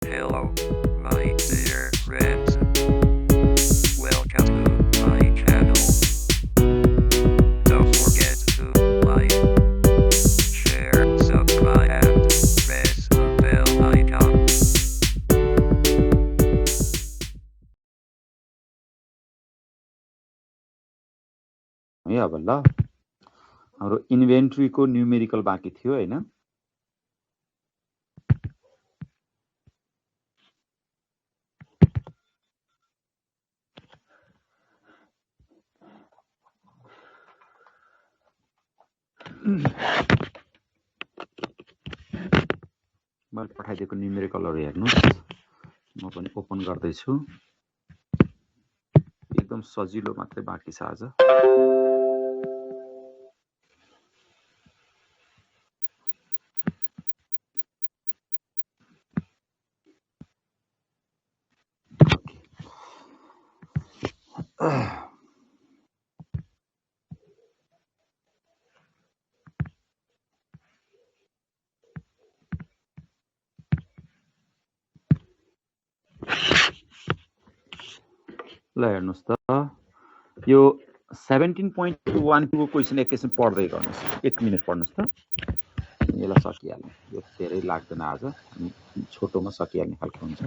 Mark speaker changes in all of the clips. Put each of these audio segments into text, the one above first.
Speaker 1: Hello, my dear friends. Welcome to my channel. Don't forget to like, share, subscribe, and press the bell icon.
Speaker 2: है अब ल हाम्रो इन्भेन्ट्रीको numerical बाँकी थियो हैन मैले पठाइदिएको न्युमेरिकलहरु हेर्नुस् म पनि ओपन गर्दै छु एकदम सजिलो मात्रै बाँकी छ आज ल हेर्नुस् त यो 17.12 को क्वेशन एकैछिन पढ्दै गर्नुस् 1 मिनेट पढ्नुस् त यसलाई सकिहाल्ने यो धेरै लाग्दैन आज छोटोमा सकिहाल्ने खालको हुन्छ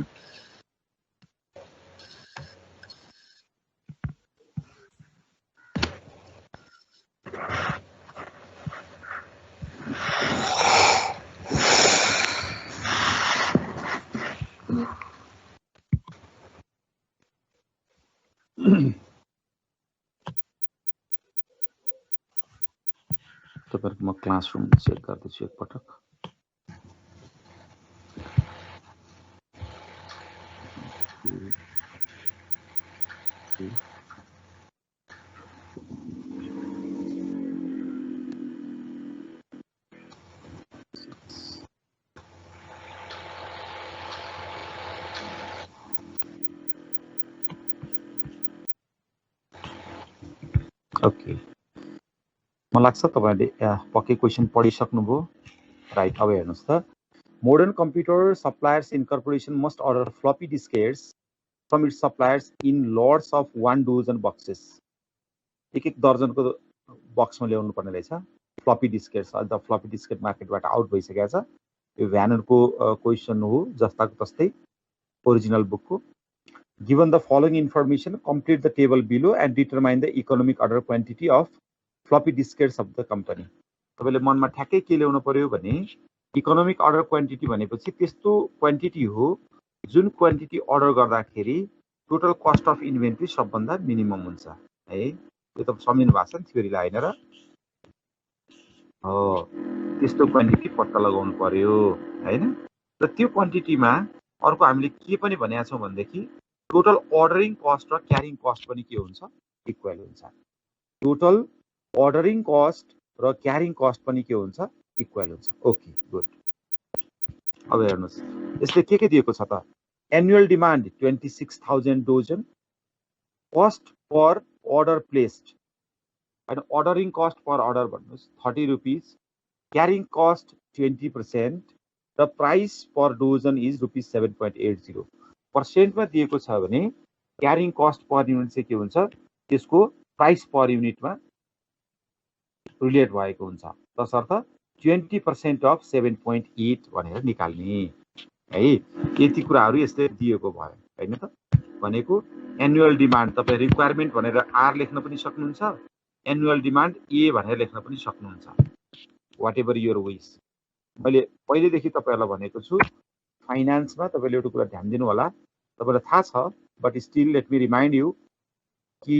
Speaker 2: तपाईहरुको म क्लासरुम चेक गर्दैछु एकपटक ओके मलाई लाग्छ तपाईहरुले पक्कै क्वेशन पढिसक्नुभयो राइट अब हेर्नुस् त Modern computer suppliers incorporation must order floppy diskettes from its suppliers in lots of 1 dozen boxes. एक दर्जनको बक्समा ल्याउनु पर्ने रहेछ फ्लपी डिस्केट्स अझ फ्लपी डिस्केट मार्केटबाट आउट भइसकेको छ यो भ्यानरको क्वेशन हो जस्ताको तस्तै ओरिजिनल बुकको Given the following information, complete the table below and determine the economic order quantity of floppy diskettes of the company. तपाईले मनमा ठ्याक्कै के ल्याउनु पर्यो भने इकोनोमिक अर्डर क्वान्टिटी भनेपछि त्यस्तो क्वान्टिटी हो जुन क्वान्टिटी अर्डर गर्दाखेरि टोटल कस्ट अफ इन्भेन्ट्री सबभन्दा मिनिमम हुन्छ है यो त सम्झिनु भएको छ नि थ्योरीलाई हैन र हो त्यस्तो क्वान्टिटी पत्ता लगाउनु पर्यो हैन र त्यो क्वान्टिटीमा अर्को हामीले के पनि भनेका छौं भनेदेखि टोटल अर्डरिङ कस्ट र क्यारिङ कस्ट पनि के हुन्छ इक्वल हुन्छ टोटल अर्डरिङ कस्ट र क्यारिङ कस्ट पनि के हुन्छ इक्वल हुन्छ ओके गुड अब हेर्नुस् यसले के दिएको छ त annual demand 26000 dozen cost per order placed and ordering cost per order भन्नुस् 30 rupees carrying cost 20% the price per dozen is rupees 7.80 % मा दिएको छ भने carrying cost per unit चाहिँ के हुन्छ त्यसको प्राइस पर युनिटमा रिलेट भएको हुन्छ तसर्थ 20% of 7.8 भनेर निकाल्ने है यति कुराहरु यसले दिएको भयो हैन त भनेको एनुअल डिमान्ड तपाई रिक्वायरमेन्ट भनेर आर लेख्न पनि सक्नुहुन्छ एनुअल डिमान्ड ए भनेर लेख्न पनि सक्नुहुन्छ वाट एभर योर विश मैले पहिलेदेखि तपाईहरुलाई भनेको छु फाइनान्समा तपाईले एउटा कुरा ध्यान दिनु होला तपाईलाई थाहा छ but still let me remind you कि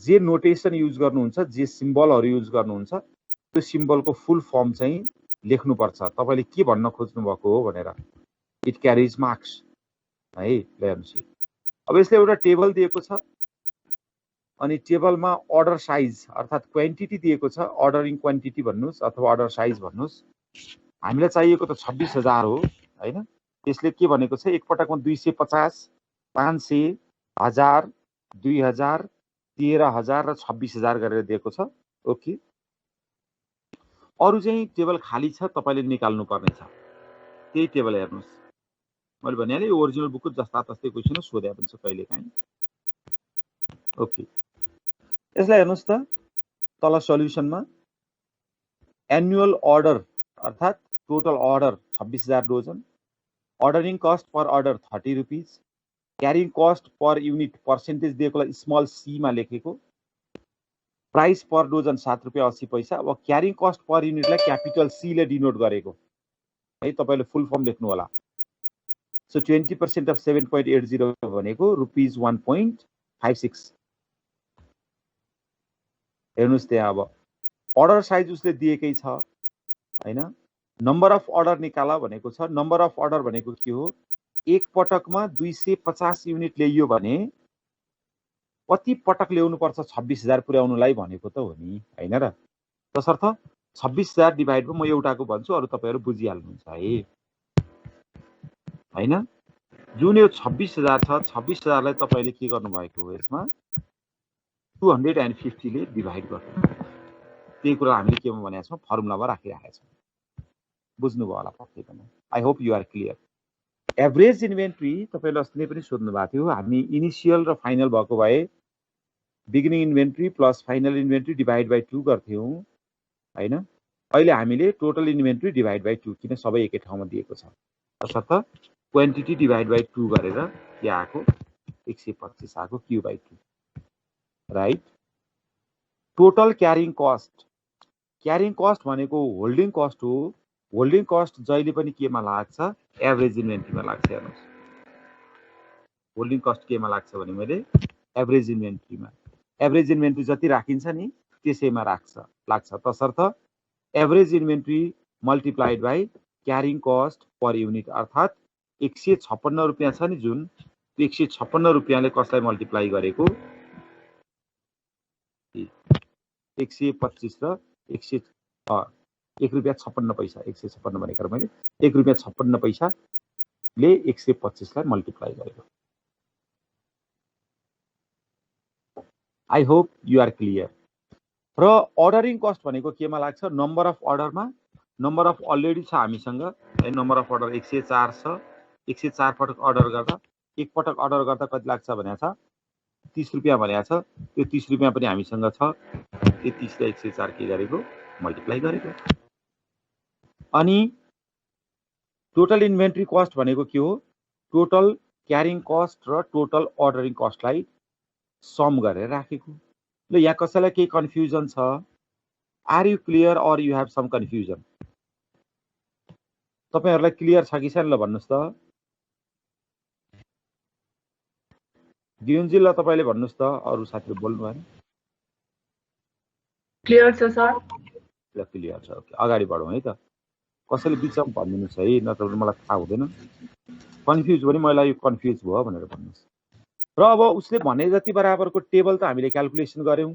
Speaker 2: जे नोटेसन युज गर्नुहुन्छ जे सिम्बलहरु युज गर्नुहुन्छ त्यो सिम्बलको फुल फर्म चाहिँ लेख्नु पर्छ तपाईले के भन्न खोज्नु भएको हो भनेर इट क्यारीज मार्क्स है हेर्नुस् अब यसले एउटा टेबल दिएको छ अनि टेबलमा अर्डर साइज अर्थात क्वान्टिटी दिएको छ अर्डरिङ क्वान्टिटी भन्नुस् अथवा अर्डर साइज भन्नुस् हामीलाई चाहिएको त 26000 हो हैन त्यसले के भनेको छ एक पटकमा 250 500 1000 2000 13000 र 26000 गरेर दिएको छ ओके अरु चाहिँ टेबल खाली छ तपाईले निकाल्नु पर्ने छ त्यही टेबल हेर्नुस् मैले भनिहालेँ यो ओरिजिनल बुकको जस्ता तस्तै क्वेसन सोधे पनि छ कहिलेकाहीँ। ओके, यसलाई हेर्नुहोस् त तल सल्युसनमा एनुअल अर्डर अर्थात् total order 26,000 dozen, ordering cost per order 30 rupees, carrying cost per unit percentage दिएकोलाई स्मल सी मा लेखेको, प्राइस पर डोजन 7 रुपियाँ 80 पैसा। अब क्यारिङ कस्ट पर युनिटलाई क्यापिटल सी ले डिनोट गरेको है, तपाईले फुल फर्म लेख्नु होला। सो 20% अफ 7.80 भनेको रुपिस 1.56। हेर्नुहोस् त्यहाँ अब अर्डर साइज उसले दिएकै छ हैन। नम्बर अफ अर्डर निकाला भनेको छ। नम्बर अफ अर्डर भनेको के हो? एक पटकमा 250 युनिट ल्याइयो भने कति पटक ल्याउनु पर्छ 26,000 पुर्याउनुलाई भनेको त हो नि हैन र। तसर्थ 26,000 डिभाइड म एउटाको भन्छु, अरु तपाईहरु बुझिहाल्नुहुन्छ है हैन। जुन यो 26,000 छ, 26,000 लाई तपाईले के गर्नु भएको हो? यसमा 250 ले डिभाइड गर्नु। त्यही कुरा हामीले केमा भनेका छौं? फर्मुलामा राखिराखेका छौं। बुझ्नुभयो होला पक्कै पनि। I hope you are clear. Average inventory तपाईले अस्ति नै पनि सोध्नु भएको थियो। हामी इनिशियल र फाइनल भएको भए beginning inventory plus final inventory divide by 2 गर्थ्यौं हैन। अहिले हामीले टोटल इन्भेन्ट्री डिभाइड बाइ 2 किन सबै एकै ठाउँमा दिएको छ। तसर्थ क्वान्टिटी डिभाइड बाइ 2 गरेर के आको 125 आको Q by 2 right. Total carrying cost, carrying cost भनेको होल्डिङ कस्ट हो। होल्डिङ कस्ट जहिले पनि केमा लाग्छ? एभरेज इन्भेन्ट्रीमा लाग्छ। हेर्नुस् होल्डिङ कस्ट केमा लाग्छ भने मैले एभरेज इन्भेन्ट्रीमा, एभरेज इन्भेन्ट्री जति राखिन्छ नि त्यसैमा लाग्छ। तसर्थ average inventory multiplied by carrying cost per unit अर्थात् 156 रुपियाँ छ नि जुन, 156 रुपियाँले कसलाई मल्टिप्लाई गरेको? 125 र 1 रुपियाँ 56 पैसा, 156 भनेको मैले 1 रुपियाँ 56 पैसाले 125 लाई मल्टिप्लाई गरेको। I hope you are clear. र अर्डरिङ कस्ट भनेको केमा लाग्छ? नम्बर अफ अर्डरमा। नम्बर अफ अलरेडी छ हामीसँग है, नम्बर अफ अर्डर 104 छ। 104 पटक अर्डर गर्दा, एक पटक अर्डर गर्दा कति लाग्छ भनेको छ? 30 रुपियाँ भनेको छ। त्यो 30 रुपियाँ पनि हामीसँग छ। त्यो 30 लाई 104 के गरेको? मल्टिप्लाई गरेको। अनि टोटल इन्भेन्ट्री कस्ट भनेको के हो? टोटल क्यारिङ कस्ट र टोटल अर्डरिङ कस्टलाई सम गरेर राखेको। ल यहाँ कसैलाई केही कन्फ्युजन छ? Are you clear or you have some confusion? तपाईहरुलाई क्लियर छ कि छैन ल भन्नुस् त। गियुन्जी ल तपाईले भन्नुस् त, अरु साथीहरु बोल्नु भएन।
Speaker 3: क्लियर छ सर।
Speaker 2: ल क्लियर छ। ओके, अगाडि बढौँ है त। कसैले बिचमा भन्दिनुस् है, नत्र मलाई थाहा हुँदैन। कन्फ्युज भने मलाई यो कन्फ्युज भयो भनेर भन्नुस्। र अब उसले भने जति बराबरको टेबल त हामीले क्याल्कुलेसन गर्यौं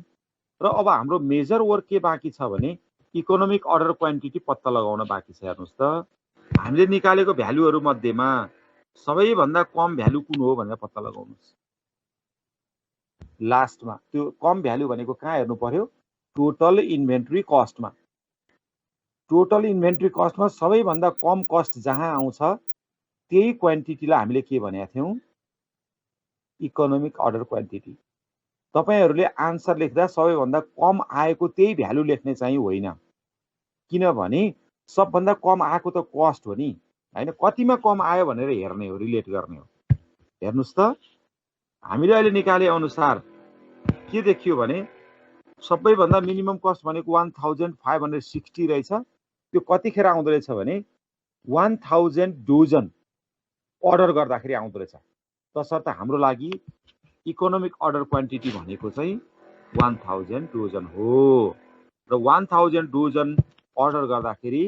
Speaker 2: र अब हाम्रो मेजर वर्क के बाँकी छ भने इकोनोमिक अर्डर क्वान्टिटी पत्ता लगाउन बाँकी छ। हेर्नुस् त हामीले निकालेको भ्यालुहरु मध्येमा सबैभन्दा कम भ्यालु कुन हो भनेर पत्ता लगाउनुस्। लास्टमा त्यो कम भ्यालु भनेको कहाँ हेर्नु पर्यो? Total inventory कस्टमा। टोटल इन्भेन्ट्री कस्टमा सबैभन्दा कम कस्ट जहाँ आउँछ त्यही क्वान्टिटीलाई हामीले के भनेका थियौं? Economic order quantity. तपाईहरुले आन्सर लेख्दा सबैभन्दा कम आएको त्यही भ्यालु लेख्ने चाहिँ होइन, किनभने सबभन्दा कम आएको त कस्ट हो नि हैन। कतिमा कम आयो भनेर हेर्ने हो, रिलेट गर्ने हो। हेर्नुस् त हामीले अहिले निकाले अनुसार के देखियो भने सबैभन्दा मिनिमम कस्ट भनेको 1560 रहेछ। त्यो कतिखेर आउँदो रहेछ भने 1000 डोजन अर्डर गर्दाखेरि आउँदो रहेछ। तसर्थ हाम्रो लागि इकोनोमिक अर्डर क्वान्टिटी भनेको चाहिँ 1000 डोजन हो र 1000 डोजन अर्डर गर्दाखेरि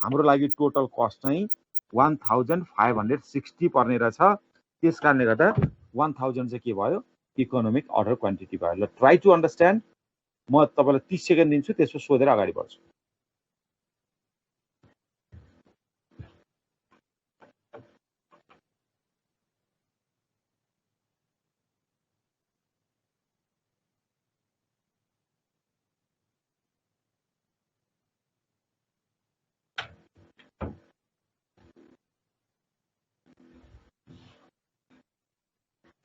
Speaker 2: हाम्रो लागि टोटल कस्ट चाहिँ 1560 पर्ने रहेछ। त्यसकारणले गर्दा 1000 चाहिँ के भयो? इकोनोमिक अर्डर क्वान्टिटी भयो। ल ट्राई टु अन्डरस्ट्यान्ड। म तपाईलाई 30 सेकेन्ड दिन्छु, त्यसो सोधेर अगाडि बढ्छु।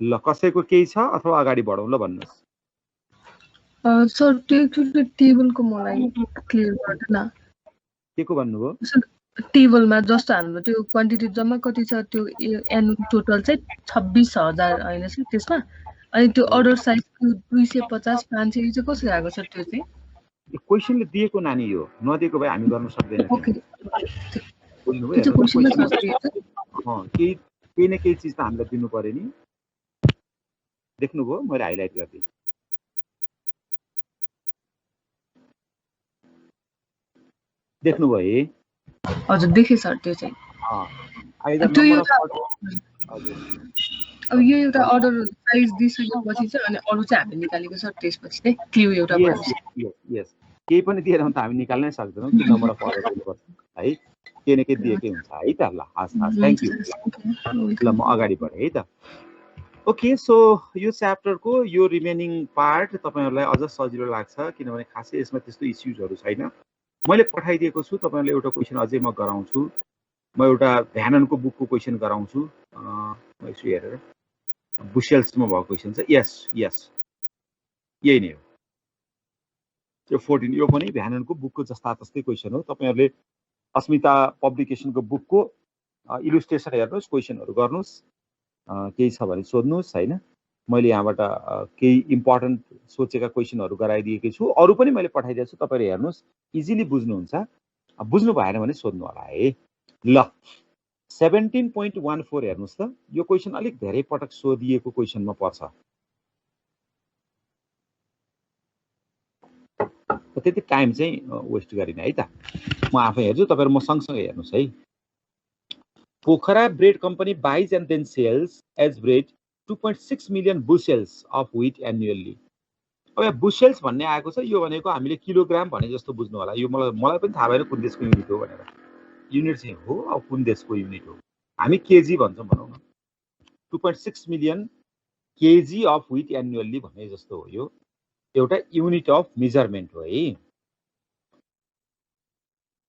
Speaker 2: ल कसैको केही छ अथवा अगाडि बढौँ ल भन्नुहोस्।
Speaker 3: सर त्यो टेबलको मलाई क्लियर गर्दैन।
Speaker 2: के को भन्नुभयो?
Speaker 3: टेबलमा जस्तो हाम्रो त्यो क्वान्टिटी जम्मा कति छ त्यो एनुअल टोटल चाहिँ 26,000 होइन सर त्यसमा, अनि त्यो अर्डर साइज 250 500 यो चाहिँ कसरी आएको सर? त्यो चाहिँ
Speaker 2: क्वेसनले दिएको नानी, यो नदिएको भए हामी गर्न सक्दैनौँ।
Speaker 3: ओके,
Speaker 2: बुझ्नुभयो?
Speaker 3: त्यो क्वेसनमा छ सर यो चाहिँ।
Speaker 2: केही न केही चिज त हामीलाई दिनु पर्यो नि। देख्नुभयो? मैले हाइलाइट गरिदिएँ। देख्नुभयो है?
Speaker 3: हजुर देखेँ सर त्यो चाहिँ। त्यो एउटा अब यो एउटा अर्डर साइज दिइसकेपछि चाहिँ अनि अरू चाहिँ हामीले निकालेको सर त्यसपछि चाहिँ क्लिउ एउटा
Speaker 2: यस केही पनि दिएर त हामी निकाल्नै सक्दैनौँ कि नम्बर अफ अर्डर दिनुपर्छ है, केही न केही दिएकै हुन्छ है त। ल हस् थ्याङ्क यू। ल म अगाडि बढेँ है त। ओके, सो यो च्याप्टरको यो रिमेनिङ पार्ट तपाईँहरूलाई अझ सजिलो लाग्छ किनभने खासै यसमा त्यस्तो इस्युजहरू छैन। मैले पठाइदिएको छु तपाईँहरूले एउटा क्वेसन अझै म गराउँछु। म एउटा भ्याननको बुकको क्वेसन गराउँछु। म यसो हेरेर बुसेल्समा भएको क्वेसन छ। यस यही नै हो, त्यो 14। यो पनि भ्याननको बुकको जस्ता तस्तै क्वेसन हो। तपाईँहरूले अस्मिता पब्लिकेसनको बुकको इलुस्ट्रेसन हेर्नुहोस्, क्वेसनहरू गर्नुहोस्, केही छ भने सोध्नुहोस् होइन। मैले यहाँबाट केही इम्पोर्टेन्ट सोचेका क्वेसनहरू गराइदिएकै छु, अरू पनि मैले पठाइदिएको छु। तपाईँले हेर्नुहोस्, इजिली बुझ्नुहुन्छ। बुझ्नु भएन भने सोध्नु होला है। ल 17.14 हेर्नुहोस् त। यो क्वेसन अलिक धेरै पटक सोधिएको क्वेसनमा पर्छ। त्यति टाइम चाहिँ वेस्ट गरिने है त। म आफै हेर्छु, तपाईँहरू म सँगसँगै हेर्नुहोस् है। Pokhara bread company buys and then sells as bread 2.6 million bushels of wheat annually. अब यहाँ बुसेल्स भन्ने आएको छ, यो भनेको हामीले किलोग्राम भने जस्तो बुझ्नु होला। यो मलाई पनि थाहा भएन कुन देशको युनिट हो भनेर। युनिट चाहिँ हो, अब कुन देशको युनिट हो हामी केजी भन्छौँ भनौँ न। 2.6 million KG of wheat annually भने जस्तो हो। यो एउटा युनिट अफ मेजरमेन्ट हो है।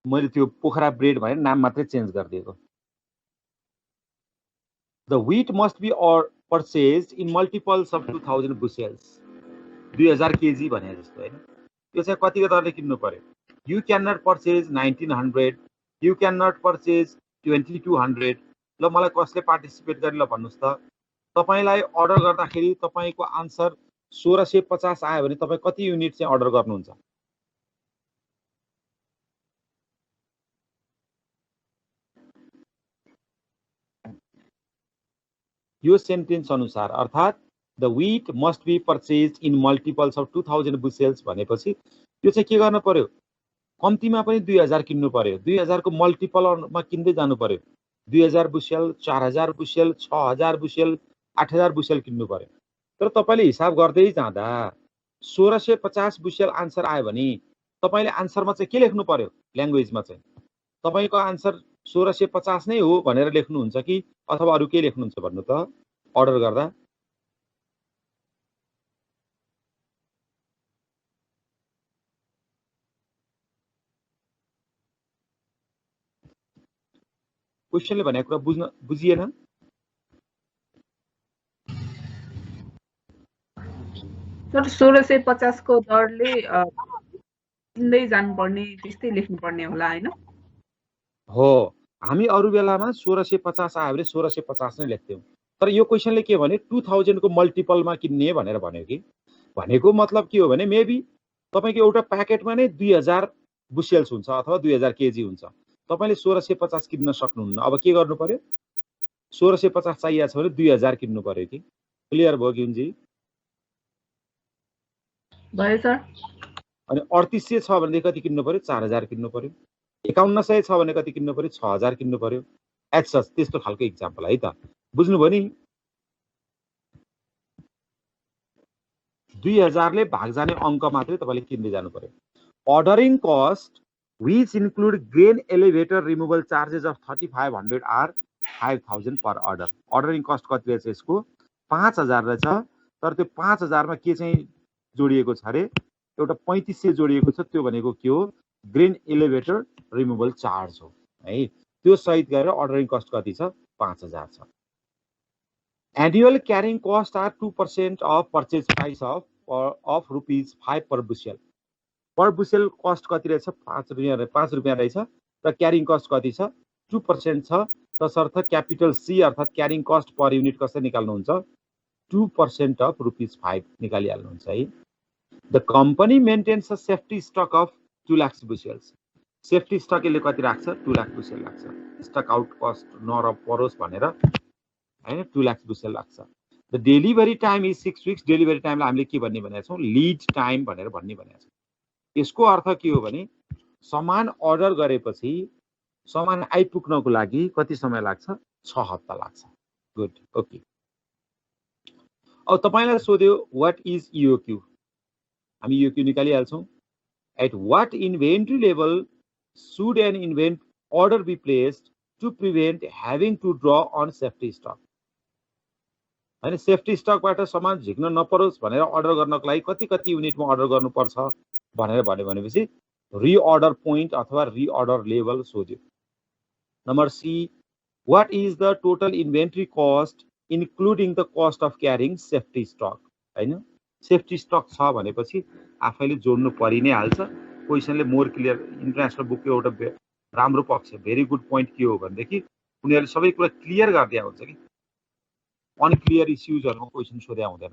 Speaker 2: मैले त्यो पोखरा ब्रेड भनेर नाम मात्रै चेन्ज गरिदिएको। The wheat must be purchased in multiples of 2000 bushels. 2000 KG भने जस्तो होइन। यो चाहिँ कतिको दरले किन्नु पर्यो? You can not purchase 1900, you can not purchase 2200। ल मलाई कसले पार्टिसिपेट गरे ल भन्नुहोस् त। तपाईँलाई अर्डर गर्दाखेरि तपाईँको आन्सर 1650 आयो भने तपाईँ कति युनिट चाहिँ अर्डर गर्नुहुन्छ? यो सेन्टेन्स अनुसार, अर्थात् the wheat must be purchase in multiples of 2000 bushels भनेपछि यो चाहिँ के गर्नु पर्यो? कम्तीमा पनि 2000 किन्नु पर्यो। 2000 को मल्टिपलमा किन्दै जानु पर्यो। 2000 बुसेल, 4000 बुसेल, 6000 बुसेल, 8000 बुसेल किन्नु पर्यो। तर तपाईँले हिसाब गर्दै जाँदा 1650 बुसेल आन्सर आयो भने तपाईँले आन्सरमा चाहिँ के लेख्नु पर्यो? ल्याङ्ग्वेजमा चाहिँ तपाईँको आन्सर 1650 नै हो भनेर लेख्नुहुन्छ कि अथवा अरू के लेख्नुहुन्छ भन्नु त अर्डर गर्दा? क्वेसनले भनेको कुरा बुझिएन?
Speaker 4: सर 1650 को दरले किन्दै जानुपर्ने त्यस्तै लेख्नुपर्ने होला हैन?
Speaker 2: हो, हामी अरू बेलामा 1650 आयो भने 1650 नै लेख्थ्यौँ। तर यो क्वेसनले के भने 2000 को मल्टिपलमा किन्ने भनेर भन्यो कि। भनेको मतलब के हो भने मेबी तपाईँको एउटा प्याकेटमा नै 2000 बुसेल्स हुन्छ अथवा 2000 केजी हुन्छ। तपाईँले 1650 किन्न सक्नुहुन्न। अब के गर्नु पर्यो? 1650 चाहिएको छ भने 2000 किन्नु पर्यो कि। क्लियर भयो किन्जी?
Speaker 4: भयो सर।
Speaker 2: अनि 3800 छ भने कति किन्नु पर्यो? 4000 किन्नु पर्यो। 5100 छ भने कति किन्नु पर्यो? 6000 किन्नु पर्यो। एक्सस त्यस्तो खालको इक्जाम्पल है त। बुझ्नुभयो नि? 2000 ले भाग जाने अङ्क मात्रै तपाईँले किन्दै जानु पर्यो। Ordering cost which include grain elevator removal charges of 3500 are 5000 per order. Ordering cost कति रहेछ यसको? 5000 रहेछ। तर त्यो 5000 मा के चाहिँ जोडिएको छ अरे? एउटा 3500 जोडिएको छ। त्यो भनेको के हो? ग्रेन एलिभेटर रिमुभल चार्ज हो है। त्यो सहित गरेर अर्डरिङ कस्ट कति छ? 5000 छ। Annual carrying cost are 2% of purchase price of rupees 5 per bushel. Per bushel cost कति रहेछ 5 रुपियाँ रहेछ र क्यारिङ कस्ट कति छ 2% छ तसर्थ क्यापिटल सी अर्थात क्यारिङ कस्ट पर युनिट कसरी निकाल्नुहुन्छ 2% अफ रुपिस 5 निकालिहाल्नुहुन्छ है the company maintains a safety stock of 2 lakh bushels safety stock यसले कति राख्छ 2 लाख बुशेल राख्छ स्टक आउट कस्ट नपरोस् भनेर हैन 2 लाख बुशेल राख्छ the delivery time is 6 weeks delivery टाइमलाई हामीले के भन्ने भनेका छौं लीड टाइम भनेर भन्ने भनेका छौं यसको अर्थ के हो भने सामान अर्डर गरेपछि सामान आइपुग्नको लागि कति समय लाग्छ 6 हप्ता लाग्छ गुड ओके अब तपाईलाई सोध्यो व्हाट इज ईओक्यू हामी ईओक्यू निकालिहाल्छौं at what inventory level should an invent order be placed to prevent having to draw on safety stock हैन सेफ्टी स्टकबाट सामान झिक्न नपरोस् भनेर अर्डर गर्नको लागि कति युनिटमा अर्डर गर्नुपर्छ भनेर भनेपछि रिअर्डर पोइन्ट अथवा रिअर्डर लेभल सोध्यो number C what is the total inventory cost including the cost of carrying safety stock हैन सेफ्टी स्टक छ भनेपछि आफैले जोड्नु परि नै हाल्छ क्वेशनले मोर क्लियर इन्टरनेशनल बुकको एउटा राम्रो पक्ष भेरी गुड पोइन्ट के हो भनेदेखि उनीहरूले सबै कुरा क्लियर गरिदिया हुन्छ कि अनक्लियर इश्युजहरुको क्वेशन सोध्या हुँदैन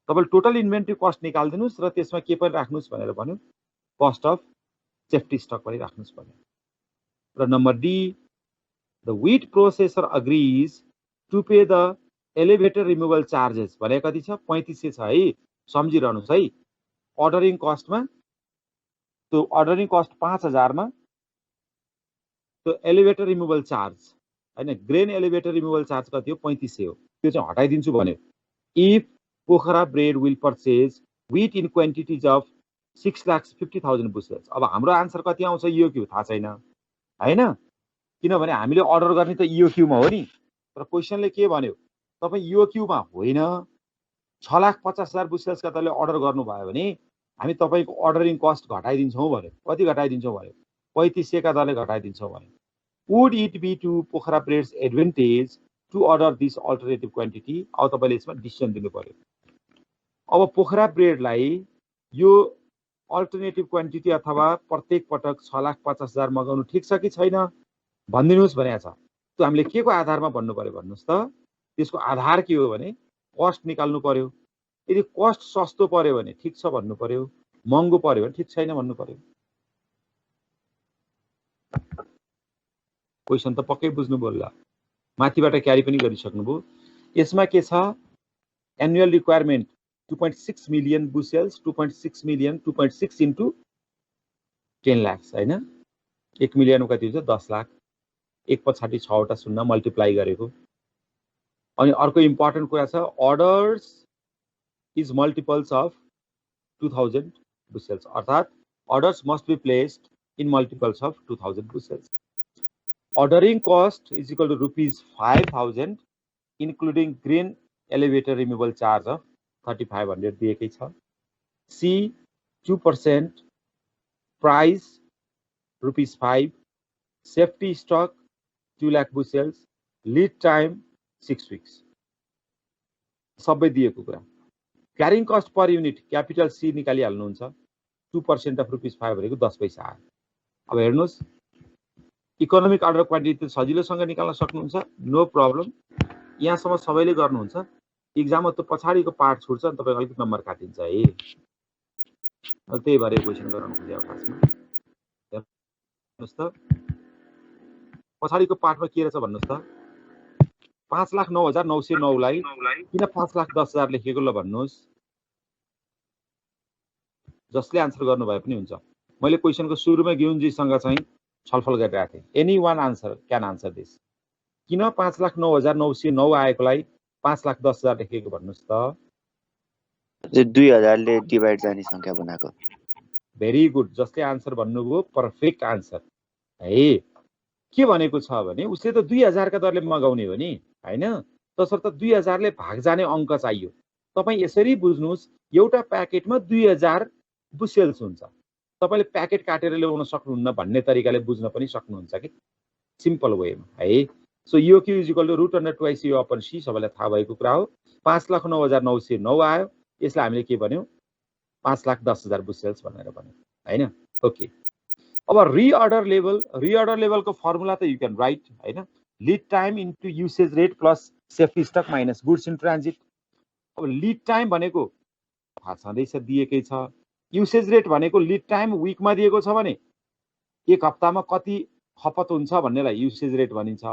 Speaker 2: तपाईले टोटल इन्भेन्टरी कस्ट निकाल्दिनुस् र त्यसमा के पनि राख्नुस् भनेर भन्यो कस्ट अफ सेफ्टी स्टक पनि राख्नुस् भन्यो र number D the wheat processor agrees to pay the elevator removal charges भने कति छ 3500 छ है सम्झिरहनुस् है अर्डरिङ कस्टमा त्यो अर्डरिङ कस्ट 5000 मा त्यो एलिभेटर रिमुभल चार्ज हैन ग्रेन एलिभेटर रिमुभल चार्ज कति हो 3500 हो त्यो चाहिँ हटाइदिन्छु भन्यो if Pokhara bread will purchase wheat in quantities of 6,50,000 बुशेल्स अब हाम्रो आन्सर कति आउँछ ईओक्यू थाहा छैन हैन किनभने हामीले अर्डर गर्ने त ईओक्यू मा हो नि तर क्वेशनले के भन्यो तपाई ईओक्यू मा होइन 6,50,000 बुशेल्स का तपाईले अर्डर गर्नु भयो भने हामी तपाईको अर्डरिङ कस्ट घटाइदिन्छौं भन्यो कति घटाइदिन्छौं भन्यो 3500 का दरले घटाइदिन्छौं भन्यो would it be to Pokhara bread's advantage to order this alternative quantity अब तपाईले यसमा डिसिजन दिनु पर्यो अब पोखरा ब्रेडलाई यो अल्टरनेटिभ क्वान्टिटी अथवा प्रत्येक पटक 6,50,000 मगाउनु ठीक छ कि छैन भन्दिनुस् भनेको छ त्यो हामीले के को आधारमा भन्नु पर्यो भन्नुस् त त्यसको आधार के हो भने कस्ट निकाल्नु पर्यो यदि कस्ट सस्तो पर्यो भने ठीक छ भन्नु पर्यो महँगो पर्यो भने ठीक छैन भन्नु पर्यो क्वेशन त पक्कै बुझ्नु बोल्ला माथिबाट क्यारी पनि गरिसक्नुभयो यसमा के छ annual requirement 2.6 million bushels 2.6 million 2.6 into 10 lakh हैन 1 मिलियन कति हुन्छ 10 लाख एक पछाडी 6 वटा शून्य मल्टिप्लाई गरेको अनि अर्को इम्पोर्टेन्ट कुरा छ orders is multiples of 2000 bushels अर्थात orders must be placed in multiples of 2000 bushels ordering cost is equal to rupees 5,000 including grain elevator removal charge of 3,500 दिएकै छ C 2% price rupees 5 safety stock 2 lakh bushels lead time 6 weeks सबै दिएको कुरा carrying cost per unit capital C निकालिहाल्नुहुन्छ 2% of rupees 5 भनेको 10 पैसा आयो अब हेर्नुस् इकोनोमिक अर्डर क्वान्टिटी सजिलोसँग निकाल्न सक्नुहुन्छ नो प्रब्लम यहाँसम्म सबैले गर्नुहुन्छ एक्जाममा त पछाडीको पार्ट छुट्छ अनि तपाईको अलिक नम्बर काटिन्छ है अब त्यही भएर क्वेशन गराउन खोजेको खासमा हेर्नुस् त पछाडीको पार्टमा के रहेछ भन्नुस् त 5,09,909 लाई किन 5,10,000 लेखेको ल भन्नुस् जसले आन्सर गर्नु भए पनि हुन्छ मैले क्वेशनको सुरुमा गिउन्जीसँग चाहिँ छलफल गरिरहेको थिएँ any one answer can answer this किन 5,09,909 आएकोलाई 5,10,000 लेखेको भन्नुस् त
Speaker 5: 2000 ले डिभाइड जाने संख्या बनाएको
Speaker 2: भेरी गुड जसले आन्सर भन्नुभयो पर्फेक्ट आन्सर है के भनेको छ भने उसले त 2000 का दरले मगाउने हो नि हैन तसर्थ 2000 ले भाग जाने अंक चाहियो तपाई यसरी बुझ्नुस् एउटा प्याकेटमा 2000 बुशेल्स हुन्छ तपाईले प्याकेट काटेर ल्याउन सक्नुहुन्न भन्ने तरिकाले बुझ्न पनि सक्नुहुन्छ कि सिम्पल वेमा है so EOQ is equal to root under twice U upon C सबैलाई थाहा भएको कुरा हो। 5,09,909 आयो। यसलाई हामीले के भन्यौँ 5,10,000 बुसेल्स भनेर भन्यौँ हैन। ओके, अब रिअर्डर लेभलको फर्मुला त यु क्यान राइट हैन, lead time into usage rate plus safety stock minus goods in transit. अब लिड टाइम भनेको थाहा छँदैछ दिएकै छ, युसेज रेट भनेको लिड टाइम विकमा दिएको छ भने एक हप्तामा कति खपत हुन्छ भन्नेलाई युसेज रेट भनिन्छ।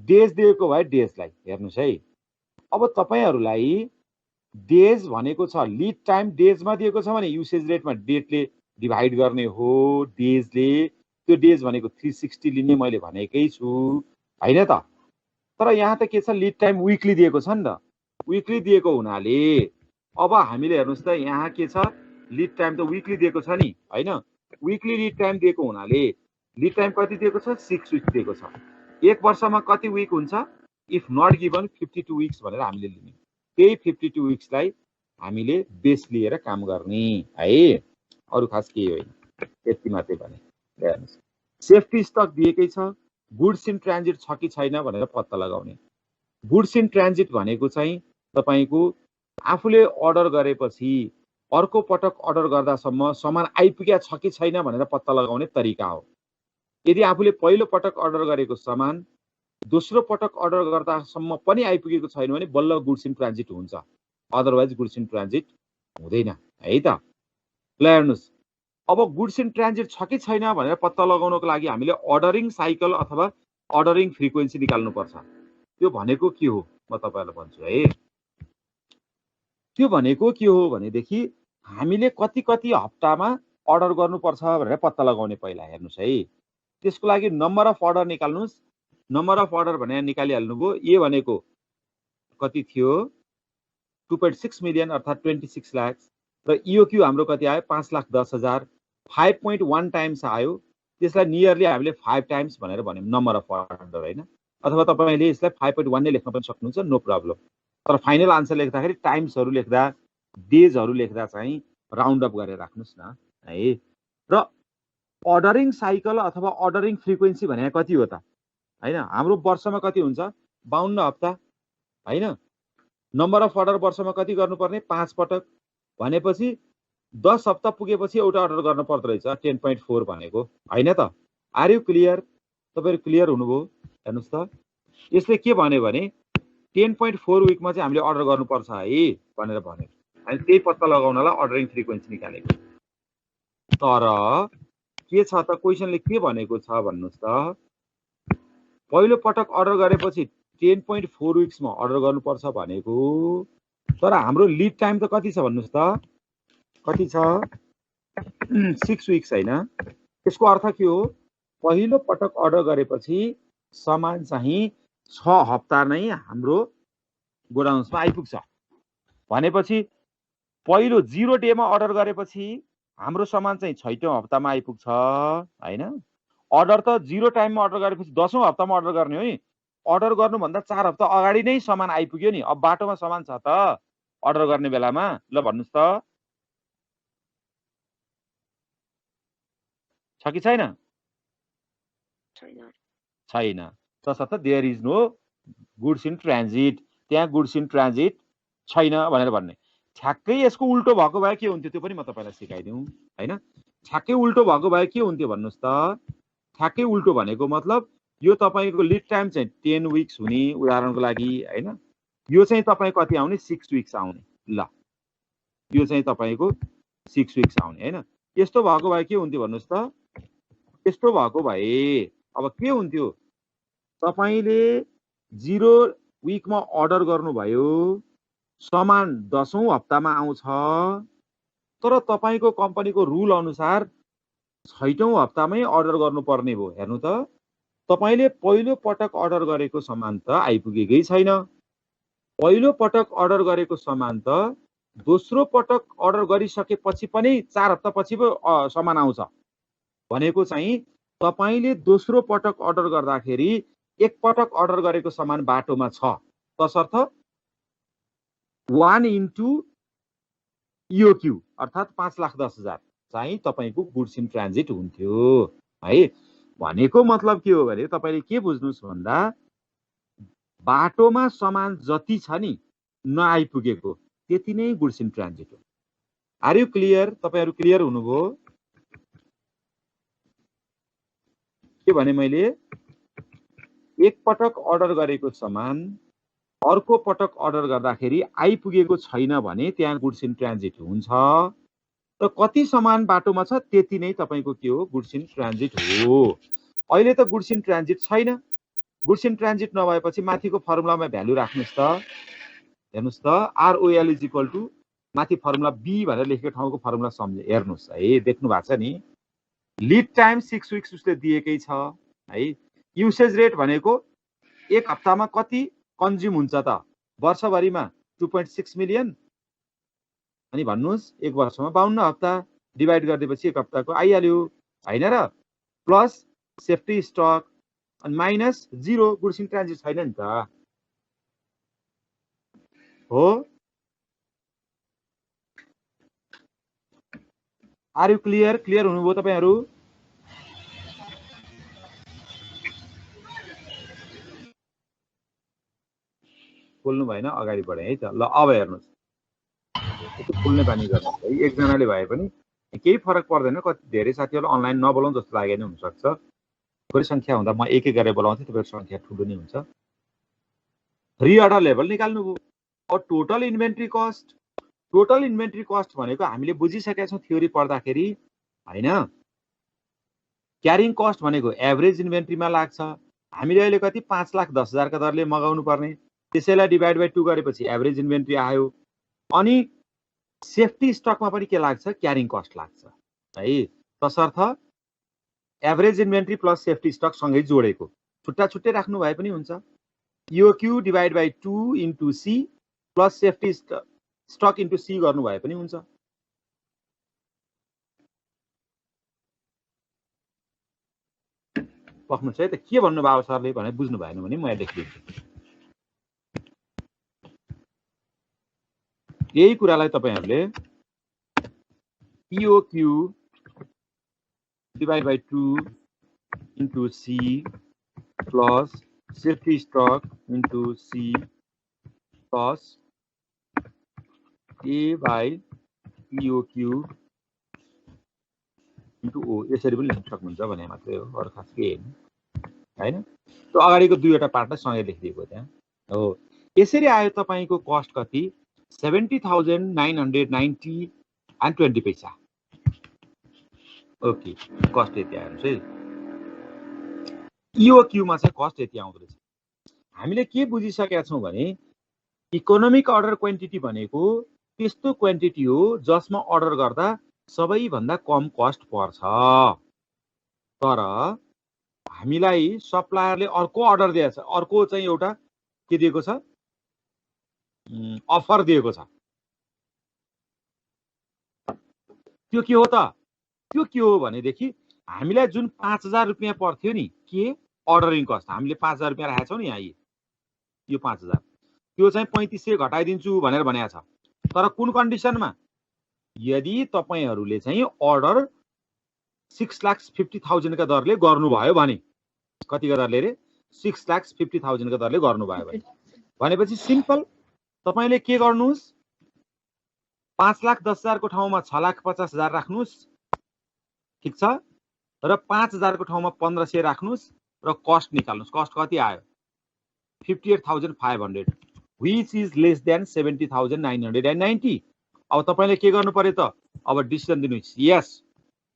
Speaker 2: डेज दिएको भए डेजलाई हेर्नुस् है। अब तपाईहरुलाई डेज भनेको छ, लिड टाइम डेजमा दिएको छ भने युसेज रेटमा डेटले डिभाइड गर्ने हो डेजले। त्यो डेज भनेको 360 लिने मैले भनेकै छु हैन त। तर यहाँ त के छ, लिड टाइम विकली दिएको छ नि त। विकली दिएको हुनाले अब हामीले हेर्नुस् त यहाँ के छ, लिड टाइम त विकली दिएको छ नि हैन। विकली लिड टाइम दिएको हुनाले लिड टाइम कति दिएको छ 6 विक दिएको छ। एक वर्षमा कति विक हुन्छ, इफ नट गिभन 52 विक्स भनेर हामीले लिने। त्यही 52 विक्सलाई हामीले बेस लिएर काम गर्ने है, अरु खास केही होइन। यति मात्रै भने हेर्नुस्, सेफ्टी स्टक दिएकै छ, गुड्स इन ट्रान्जिट छ कि छैन भनेर पत्ता लगाउने। गुड्स इन ट्रान्जिट भनेको चाहिँ तपाईको आफूले अर्डर गरेपछि अर्को पटक अर्डर गर्दासम्म सामान आइपुग्या छ कि छैन भनेर पत्ता लगाउने तरिका हो। यदि आफूले पहिलो पटक अर्डर गरेको सामान दोस्रो पटक अर्डर गर्दासम्म पनि आइपुगेको छैन भने बल्ल गुड्स इन ट्रान्जिट हुन्छ, अदरवाइज गुड्स इन ट्रान्जिट हुँदैन है त। ल हेर्नुस्, अब गुड्स इन ट्रान्जिट छ कि छैन भनेर पत्ता लगाउनको लागि हामीले अर्डरिङ साइकल अथवा अर्डरिङ फ्रिक्वेन्सी निकाल्नु पर्छ। त्यो भनेको के हो म तपाईहरुलाई भन्छु है। त्यो भनेको के हो भनेदेखि हामीले कति कति हप्तामा अर्डर गर्नुपर्छ भनेर पत्ता लगाउने पहिला हेर्नुस् है। त्यसको लागि नम्बर अफ अर्डर निकाल्नुस्। नम्बर अफ अर्डर भनेर निकालिहाल्नुभयो। ए भनेको कति थियो 2.6 मिलियन अर्थात् 26 लाख र EOQ हाम्रो कति आयो 5,10,000। 5.1 टाइम्स आयो। त्यसलाई नियरली हामीले 5 टाइम्स भनेर भन्यौं नम्बर अफ अर्डर हैन। अथवा तपाईले यसलाई 5.1 नै लेख्न पनि सक्नुहुन्छ, नो प्रब्लम। तर फाइनल आन्सर लेख्दाखेरि टाइम्सहरु लेख्दा डेजहरु लेख्दा चाहिँ राउन्ड अप गरेर राख्नुस् न है। र अर्डरिङ साइकल अथवा अर्डरिङ फ्रिक्वेन्सी भने कति हो त हैन। हाम्रो वर्षमा कति हुन्छ 52 हप्ता हैन। नम्बर अफ अर्डर वर्षमा कति गर्नुपर्ने 5 पटक भनेपछि 10 हप्ता पुगेपछि एउटा अर्डर गर्न पर्दो रहेछ 10.4 भनेको हैन त। Are you clear? तपाईहरु क्लियर हुनुभयो? हेर्नुस् त, यसले के भन्यो भने 10.4 विकमा चाहिँ हामीले अर्डर गर्नुपर्छ है भनेर भन्यो। अनि त्यही पत्ता लगाउनलाई अर्डरिङ फ्रिक्वेन्सी निकालेको। तर के छ त क्वेशनले के भनेको छ भन्नुस् त, पहिलो पटक अर्डर गरेपछि 10.4 विक्समा अर्डर गर्नुपर्छ भनेको। तर हाम्रो लिड टाइम त कति छ भन्नुस् त, कति छ 6 विक्स हैन। त्यसको अर्थ के हो, पहिलो पटक अर्डर गरेपछि सामान चाहिँ 6 हप्ता नै हाम्रो गोडाउन्समा आइपुग्छ भनेपछि पहिलो 0 डेमा अर्डर गरेपछि हाम्रो सामान चाहिँ 6औं हप्तामा आइपुग्छ हैन। अर्डर त 0 टाइममा अर्डर गरेपछि 10औं हप्तामा अर्डर गर्ने हो नि। अर्डर गर्नुभन्दा 4 हप्ता अगाडि नै सामान आइपुग्यो नि। अब बाटोमा सामान छ त अर्डर गर्ने बेलामा, ल भन्नुस् त छ कि छैन? छैन। तसर्थ there is no goods in transit. त्यहाँ गुड्स इन ट्रान्जिट छैन भनेर भन्ने। ठ्याक्कै यसको उल्टो भएको भए के हुन्थ्यो त्यो पनि म तपाईलाई सिकाइदिउँ हैन। ठ्याक्कै उल्टो भएको भए के हुन्थ्यो भन्नुस् त, ठ्याक्कै उल्टो भनेको मतलब यो तपाईको लिड टाइम चाहिँ 10 विक्स हुने उदाहरणको लागि हैन। यो चाहिँ तपाई कति आउने 6 विक्स आउने। ल यो चाहिँ तपाईको 6 विक्स आउने हैन। यस्तो भएको भए के हुन्थ्यो भन्नुस् त, यस्तो भएको भए अब के हुन्थ्यो, तपाईले 0 विकमा अर्डर गर्नुभयो, सामान 10औं हप्तामा आउँछ। तर तपाईको कम्पनीको रुल अनुसार 6औं हप्तामै अर्डर गर्नुपर्ने भयो। हेर्नु त, तपाईले पहिलो पटक अर्डर गरेको सामान त आइपुगेकै छैन। पहिलो पटक अर्डर गरेको सामान त दोस्रो पटक अर्डर गरिसकेपछि पनि 4 हप्ता पछि पो सामान आउँछ भनेको चाहिँ तपाईले दोस्रो पटक अर्डर गर्दाखेरि एक पटक अर्डर गरेको सामान बाटोमा छ। तसर्थ 1 इन्टु EOQ अर्थात् 5,10,000 चाहिँ तपाईको गुड्स इन ट्रान्जिट हुन्थ्यो है। भनेको मतलब के हो भने तपाईले के बुझ्नुस् भन्दा बाटोमा सामान जति छ नि नआइपुगेको त्यति नै गुड्स इन ट्रान्जिट हो। Are you clear? तपाईहरु क्लियर हुनुभयो? के भने मैले एक पटक अर्डर गरेको सामान अर्को पटक अर्डर गर्दाखेरि आइपुगेको छैन भने त्यहाँ गुड्स इन ट्रान्जिट हुन्छ। त कति सामान बाटोमा छ त्यति नै तपाईको के हो? गुड्स इन ट्रान्जिट हो। अहिले त गुड्स इन ट्रान्जिट छैन। गुड्स इन ट्रान्जिट नभएपछि माथिको फर्मुलामा भ्यालु राख्नुस् त। हेर्नुस् त, ROL इज इक्वल टु माथि फर्मुला B भनेर लेखेको ठाउँको फर्मुला सम्झे हेर्नुस् है, देख्नु भएको छ नि। लिड टाइम 6 विक्स उसले दिएकै छ है। युसेज रेट भनेको एक हप्तामा कति कन्ज्युम हुन्छ त? वर्षभरिमा 2.6 मिलियन। अनि भन्नुस् एक वर्षमा 52 हप्ता डिभाइड गरिदिएपछि एक हप्ताको आइहाल्यो हैन र? प्लस सेफ्टी स्टक अनि माइनस 0 गुड्स इन ट्रान्जिट छैन नि त हो। Are you clear? क्लियर हुनुभयो तपाईहरु? बोल्नु भएन, अगाडि बढे है त। ल अब हेर्नुस्, बोल्ने बानी गर्नुस् है। एकजनाले भए पनि केही फरक पर्दैन। कति धेरै साथीहरुले अनलाइन नबोलाउँ जस्तो लागे नि हुन सक्छ। थोरै संख्या हुँदा म एक एक गरेर बोलाउँथे, तपाईहरुको संख्या ठुलो नै हुन्छ। रिअर्डर लेभल निकाल्नु भयो। अब total inventory cost, total inventory cost भनेको हामीले बुझिसकेका छौं थ्योरी पढ्दाखेरि हैन। क्यारिङ कस्ट भनेको एभरेज इन्भेन्ट्रीमा लाग्छ। हामीले अहिले कति 5,10,000 का दरले मगाउनु पर्ने, त्यसैलाई डिभाइड बाइ 2 गरेपछि एभरेज इन्भेन्ट्री आयो। अनि सेफ्टी स्टकमा पनि के लाग्छ? क्यारिङ कस्ट लाग्छ है। तसर्थ average inventory plus safety stock सँगै जोडेको, छुट्टा छुट्टै राख्नु भए पनि हुन्छ। EOQ divide by 2 into C plus safety stock into C गर्नु भए पनि हुन्छ। पक्नुस् है त, के भन्नुभयो सरले भने बुझ्नु भएन भने म यहाँ लेखिदिन्छु। यही कुरालाई तपाईहरुले EOQ divide by 2 into C plus safety stock into C plus A by EOQ into O यसरी पनि लेख्न सक्नुहुन्छ भने मात्रै हो, अरु खास केही हैन हैन। त्यो अगाडिको दुईवटा पार्टलाई सँगै लेखिदिएको त्यहाँ हो। यसरी आयो तपाईको कस्ट कति? 70,990 and 20 पैसा। ओके, कस्ट यति आयो है। EOQ मा चाहिँ कस्ट यति आउँदो रहेछ। हामीले के बुझिसकेका छौं भने इकोनोमिक अर्डर क्वान्टिटी भनेको त्यस्तो क्वान्टिटी हो जसमा अर्डर गर्दा सबैभन्दा कम कस्ट पर्छ। तर हामीलाई सप्लायरले अर्को अर्डर दिएको छ, अर्को चाहिँ एउटा के दिएको छ? अफर दिएको छ। त्यो के हो त? त्यो के हो भनेदेखि हामीलाई जुन 5,000 रुपैयाँ पर्थ्यो नि के अर्डरिङ कस्ट, हामीले 5,000 रुपैयाँ राखेका छौं नि यहाँ, यो 5,000 त्यो चाहिँ 3500 घटाइदिन्छु भनेर भनेको छ। तर कुन कन्डिसनमा? यदि तपाईहरुले चाहिँ अर्डर 6,50,000 का दरले गर्नुभयो भने, कतिको दरले रे? 6,50,000 का दरले गर्नुभयो भने भनेपछि सिम्पल तपाईले के गर्नुस्? 5,10,000 को ठाउँमा 6,50,000 राख्नुस्, ठीक छ? र 5,000 को ठाउँमा 1,500 राख्नुस् र कस्ट निकाल्नुस्। कस्ट कति आयो? 58,500 which is less than 70,990। अब तपाईले के गर्नु पर्यो त? अब डिसिजन दिनुस्। यस,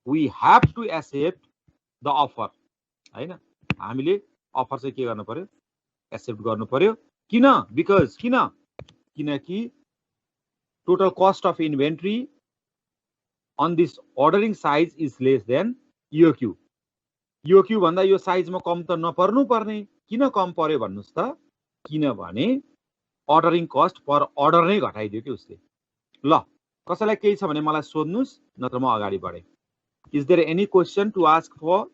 Speaker 2: we have to accept the offer हैन। हामीले अफर चाहिँ के गर्नु पर्यो? एक्सेप्ट गर्नु पर्यो। किन? बिकज किनकि total cost of inventory on this ordering size is less than EOQ। EOQ भन्दा यो साइजमा कम त नपर्नु पर्ने। किन कम पर्यो भन्नुस् त? किनभने अर्डरिङ कस्ट पर अर्डर नै घटाइदियो कि उसले। ल, कसैलाई केही छ भने मलाई सोध्नुस्, नत्र म अगाडि बढे। Is there any question to ask for?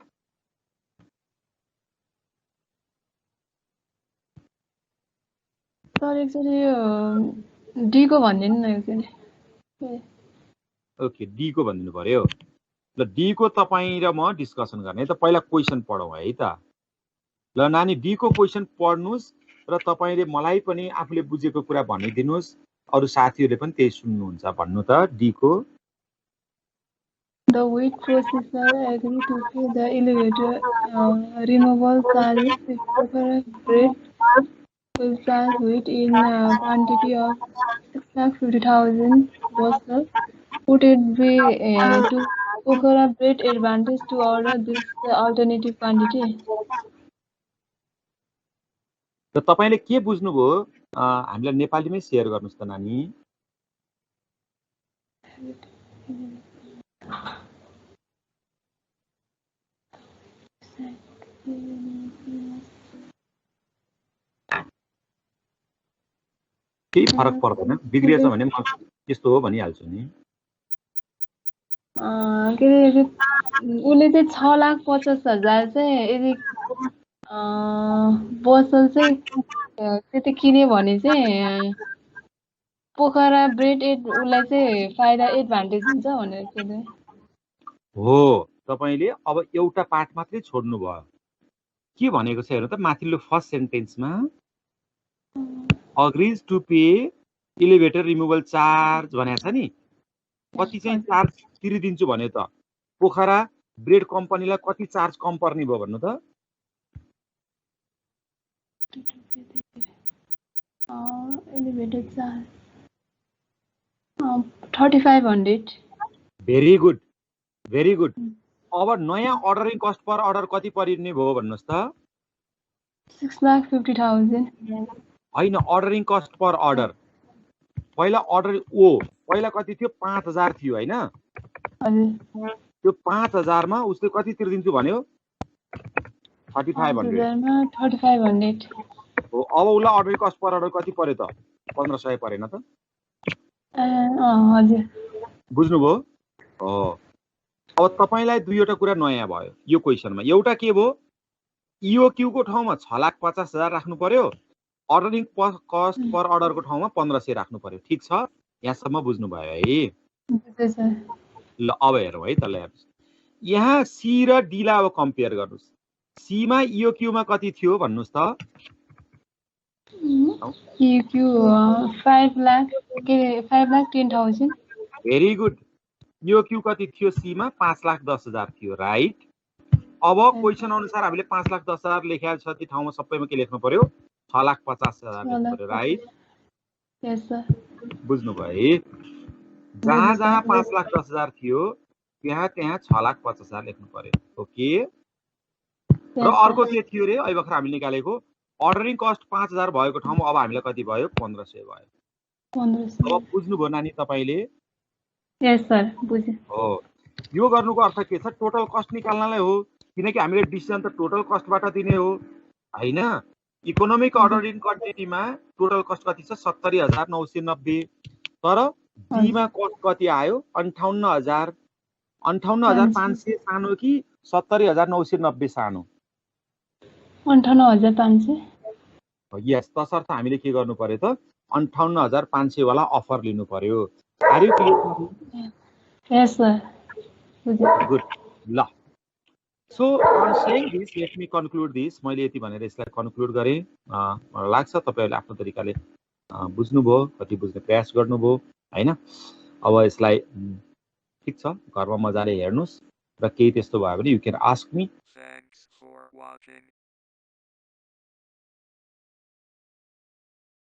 Speaker 6: Sir एकचोटि डी को भनिदिनु न एकचोटि।
Speaker 2: ओके, डी को भनिदिनु पर्यो। ल, डी को तपाईँ र म डिस्कसन गर्ने त। पहिला क्वेशन पढौँ है त। ल नानी, डी को क्वेशन पढ्नुस् र तपाईले मलाई पनि आफूले बुझेको कुरा भनिदिनुस्, अरु साथीहरूले पनि त्यही सुन्नुहुन्छ भन्नु त डी को।
Speaker 6: The wheat processor agreed to pay the elevator removal charges if Pokhara Bread will charge wheat in quantity of 650,000 bushels. Would it be to Pokhara Bread advantage to order this alternative quantity?
Speaker 2: र तपाईले के बुझ्नुभयो हामीलाई नेपालीमै share गर्नुस् त नानी। केही फरक पर्दैन, बिग्रिएछ भने म यस्तो हो भनिहाल्छु नि।
Speaker 6: के अरे उसले चाहिँ 6,50,000 चाहिँ यदि बसल चाहिँ त्यति किन्यो भने चाहिँ पोखरा ब्रेड उसलाई चाहिँ फाइदा एडभान्टेज हुन्छ भनेर के
Speaker 2: हो, तपाईले अब एउटा पार्ट मात्रै छोड्नु भयो। के भनेको छ हेर्नु त माथिल्लो फर्स्ट सेन्टेन्समा agrees to pay elevator removal charge भनेको छ नि। कति चाहिँ चार्ज तिरिदिन्छु भन्यो त? पोखरा ब्रेड कम्पनीलाई कति चार्ज कम पर्ने भयो भन्नु त?
Speaker 6: Elevator charge 3500।
Speaker 2: Very good, very good. अब नयाँ अर्डरिङ कस्ट पर अर्डर कति परिने भयो भन्नुस् त?
Speaker 6: 6,50,000।
Speaker 2: हैन, अर्डरिङ कस्ट पर अर्डर। पहिला अर्डर पहिला कति थियो? 5,000 थियो हैन?
Speaker 6: हजुर।
Speaker 2: त्यो 5,000 मा उसले कति तिर्दिन्छु भन्यो? 3500।
Speaker 6: 3500
Speaker 2: हो, अब उसलाई अर्डरिङ कस्ट पर अर्डर कति पर्यो त? 1500 परेन त?
Speaker 6: हजुर।
Speaker 2: बुझ्नुभयो? हो। अब तपाईलाई दुईवटा कुरा नयाँ भयो यो क्वेशनमा। एउटा के भयो? EOQ को ठाउँमा 6,50,000 राख्नु पर्यो, अर्डरिङ कस्ट पर अर्डर को ठाउँमा 1500 राख्नु पर्यो। ठीक छ? यहाँसम्म बुझ्नु भयो है? ल अब हेरौँ है त। ल यहाँ सी र डी लाई अब कम्पेयर गर्नुस्। सी मा EOQ मा कति थियो भन्नुस् त?
Speaker 6: EOQ 5,10,000।
Speaker 2: Very good. EOQ कति थियो सी मा? 5,10,000 थियो, राइट? अब क्वेशन अनुसार हामीले 5,10,000 लेखेको छ, त्यो ठाउँमा सबैमा के लेख्नु पर्यो? 6,50,000 लेख्नु पर्यो, राइट?
Speaker 6: यस सर।
Speaker 2: बुझ्नुभयो है? जहाँ जहाँ 5,10,000 थियो त्यहाँ त्यहाँ 6,50,000 लेख्नु पर्यो। ओके। र अर्को के थियो रे अहिले भर्खर हामीले निकालेको? अर्डरिङ कस्ट 5,000 भएको ठाउँमा अब हामीलाई कति भयो? 1500 भयो।
Speaker 6: 1500।
Speaker 2: अब बुझ्नुभयो नानी तपाईले?
Speaker 6: यस सर, बुझेँ।
Speaker 2: हो, यो गर्नुको अर्थ के छ? टोटल कस्ट निकाल्नलाई हो, किनकि हामीले डिसिजन त टोटल कस्टबाट दिने हो हैन? इकोनोमिक अर्डरिङ क्वान्टिटीमा टोटल कस्ट कति छ? 70,990। तर डी मा कस्ट कति आयो? 58,000। 58,500 सानो कि 70,990 सानो?
Speaker 6: 58,500।
Speaker 2: यस, तसर्थ हामीले के गर्नु पर्यो त? 58,500 वाला अफर लिनु पर्यो। Are you clear?
Speaker 6: Yes sir, बुझेँ।
Speaker 2: गुड। ल, so on saying this let me conclude this. मैले यति भनेर यसलाई कन्क्लुड गरेँ। मलाई लाग्छ तपाईहरुले आफ्नो तरिकाले बुझ्नुभयो, कति बुझ्ने प्रयास गर्नुभयो हैन? अब यसलाई ठीक छ, घरमा मजाले हेर्नुस् र केही त्यस्तो भयो भने you can ask me.
Speaker 1: Thanks for watching.